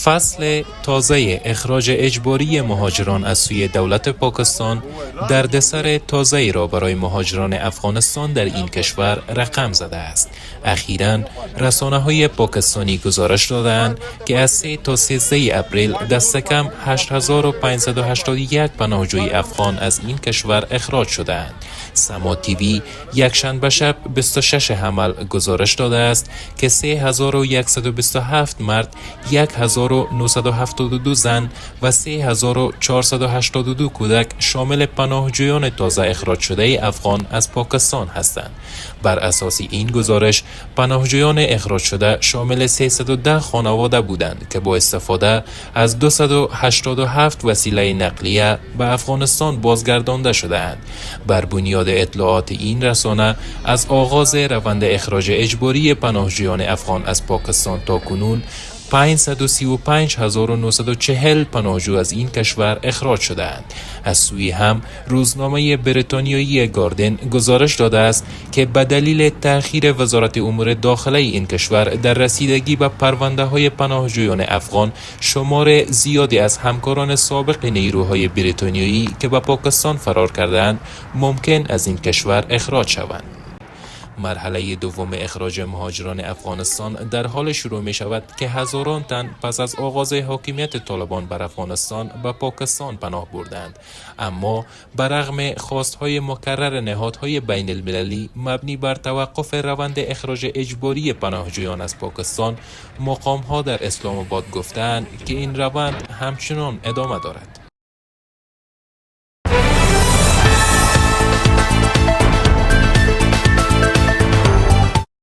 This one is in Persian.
فصل تازه اخراج اجباری مهاجران از سوی دولت پاکستان دردسر تازه‌ای را برای مهاجران افغانستان در این کشور رقم زده است. اخیراً رسانه‌های پاکستانی گزارش دادند که از 3 تا 13 اپریل دست کم 8581 پناهجوی افغان از این کشور اخراج شدند. سما تیوی یکشنبه شب 26 حمل گزارش داده است که 3127 مرد، 1972 زن و 3482 کودک شامل پناهجویان تازه اخراج شده افغان از پاکستان هستند. بر اساس این گزارش پناهجویان اخراج شده شامل 310 خانواده بودند که با استفاده از 287 وسیله نقلیه به افغانستان بازگردانده شده‌اند. بر بنیاد اطلاعات این رسانه از آغاز روند اخراج اجباری پناهجویان افغان از پاکستان تا کنون 535940 پناهجو از این کشور اخراج شده‌اند. از سوی هم روزنامه بریتانیایی گاردین گزارش داده است که به دلیل تأخیر وزارت امور داخله این کشور در رسیدگی به پرونده‌های پناهجویان افغان، شمار زیادی از همکاران سابق نیروهای بریتانیایی که به پاکستان فرار کرده‌اند ممکن از این کشور اخراج شوند. مرحله دوم اخراج مهاجران افغانستان در حال شروع می شود که هزاران تن پس از آغاز حاکمیت طالبان بر افغانستان به پاکستان پناه بردند، اما برغم خواستهای مکرر نهادهای بین المللی مبنی بر توقف روند اخراج اجباری پناهجویان از پاکستان، مقامها در اسلام آباد گفتند که این روند همچنان ادامه دارد.